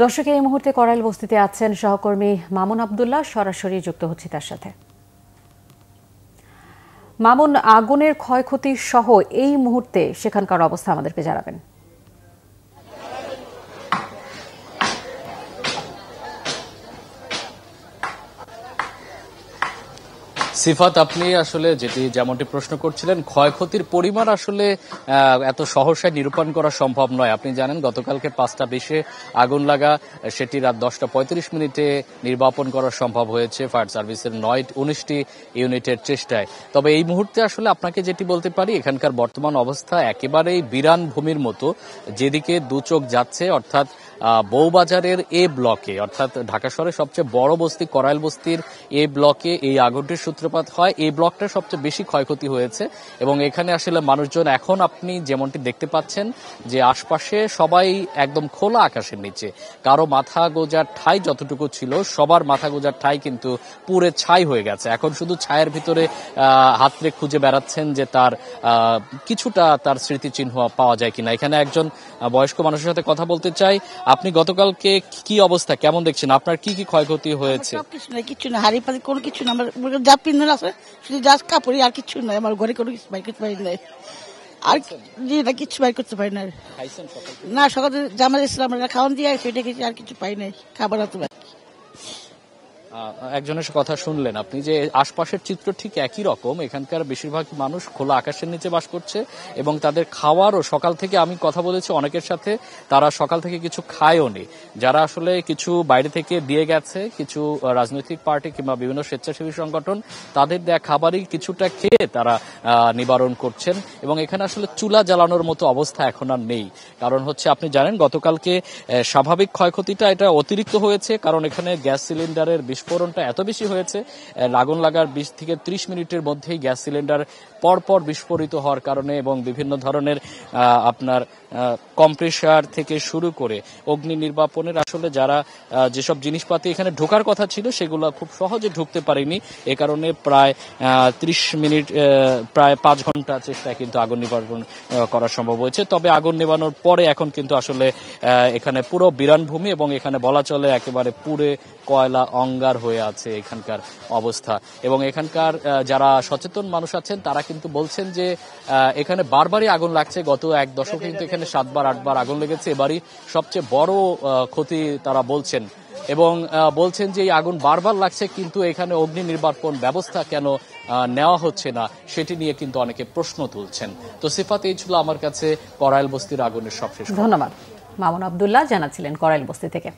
দর্শক এই মুহূর্তে করাইল বস্তিতে আছেন সহকর্মী মামুন আব্দুল্লাহ, সরাসরি যুক্ত হচ্ছি তার সাথে। মামুন, আগুনের ক্ষয়ক্ষতি সহ এই মুহূর্তে সেখানকার অবস্থা আমাদেরকে জানাবেন। সিফাত, আপনি আসলে যেমনটি প্রশ্ন করছিলেন, ক্ষয়ক্ষতির পরিমাণ আসলে এত সহসায় নিরূপণ করা সম্ভব নয়। আপনি জানেন গতকালকে 5:20 আগুন লাগা, সেটি রাত 10:35 নির্বাপন করা সম্ভব হয়েছে ফায়ার সার্ভিসের 19টি ইউনিটের চেষ্টায়। তবে এই মুহূর্তে আসলে আপনাকে যেটি বলতে পারি, এখানকার বর্তমান অবস্থা একেবারেই বিরান ভূমির মতো। যেদিকে দু চোখ যাচ্ছে, অর্থাৎ বউবাজারের এ ব্লকে, অর্থাৎ ঢাকা শহরের সবচেয়ে বড় বস্তি করাইল বস্তির এ ব্লকে এই আগুনটির সূত্রপাত হয়। এই ব্লকটা সবচেয়ে বেশি ক্ষয়ক্ষতি হয়েছে এবং এখানে আসলে মানুষজন এখন আপনি যেমনটি দেখতে পাচ্ছেন যে আশপাশে সবাই একদম খোলা আকাশের নিচে। কারো মাথা গোজার ঠাঁই যতটুকু ছিল, সবার মাথা গোজার ঠাঁই কিন্তু পুরে ছাই হয়ে গেছে। এখন শুধু ছায়ের ভিতরে হাতড়ে খুঁজে বেড়াচ্ছেন যে তার কিছুটা তার স্মৃতিচিহ্ন পাওয়া যায় কিনা। এখানে একজন বয়স্ক মানুষের সাথে কথা বলতে চাই। আপনি গতকালকে কি অবস্থা, কেমন দেখছেন, আপনার কি কি ক্ষয়ক্ষতি হয়েছে? কিছু না, হাড়ি পাতি কোনো কিছু না, আমার যা পিন্ধন আছে শুধু যা কাপড়ই, আর কিছু নাই। আমার ঘরে কোনো কিছু বাইর করতে পারি নাই, আর জি না, কিছু বাইর করতে পারি না। না, সকালে জামা দিয়েছিলাম, খাওয়ান দিয়ে সেটা কিছু, আর কিছু পাই নাই, খাবার হতে পারি। একজনের কথা শুনলেন আপনি যে আশপাশের চিত্র ঠিক একই রকম। এখানকার বেশিরভাগ মানুষ খোলা আকাশের নিচে বাস করছে এবং তাদের খাওয়ারও সকাল থেকে, আমি কথা বলেছি অনেকের সাথে, তারা সকাল থেকে কিছু খায়ও নি। যারা আসলে কিছু বাইরে থেকে দিয়ে গেছে, কিছু রাজনৈতিক পার্টি কিংবা বিভিন্ন স্বেচ্ছাসেবী সংগঠন, তাদের দেয়া খাবারই কিছুটা খেয়ে তারা নিবারণ করছেন। এবং এখানে আসলে চুলা জ্বালানোর মতো অবস্থা এখন আর নেই। কারণ হচ্ছে, আপনি জানেন গতকালকে স্বাভাবিক ক্ষয়ক্ষতিটা এটা অতিরিক্ত হয়েছে, কারণ এখানে গ্যাস সিলিন্ডারের বিস্ফোরণটা এত বেশি হয়েছে। আগুন লাগার 20 থেকে 30 মিনিটের মধ্যেই গ্যাস সিলিন্ডার পরপর বিস্ফোরিত হওয়ার কারণে এবং বিভিন্ন ধরনের আপনার কম্প্রেসার থেকে শুরু করে অগ্নি নির্বাপনের আসলে যারা যেসব জিনিসপাতি এখানে ঢোকার কথা ছিল, সেগুলো খুব সহজে ঢুকতে পারেনি। এ কারণে প্রায় 30 মিনিট, প্রায় 5 ঘন্টা চেষ্টায় কিন্তু আগুন নিবারণ করা সম্ভব হয়েছে। তবে আগুন নেভানোর পরে এখন কিন্তু আসলে এখানে পুরো বিরান ভূমি এবং এখানে বলা চলে একেবারে পুরে কয়লা অঙ্গার হয়ে আছে এখানকার অবস্থা। এবং এখানকার যারা সচেতন মানুষ আছেন, তারা কিন্তু বলছেন যে এখানে বারবারই আগুন লাগছে। গত 1 দশকে কিন্তু এখানে 7বার 8বার আগুন লেগেছে, এবারই সবচেয়ে বড় ক্ষতি তারা বলছেন। এবং বলছেন যে এই আগুন বারবার লাগছে, কিন্তু এখানে অগ্নি নির্বাপন ব্যবস্থা কেন নেওয়া হচ্ছে না, সেটি নিয়ে কিন্তু অনেকে প্রশ্ন তুলছেন। তো সিফাত, এই ছিল আমার কাছে করাইল বস্তির আগুনের সবশেষ। ধন্যবাদ। মামুন আব্দুল্লাহ জানাচ্ছিলেন করাইল বস্তি থেকে।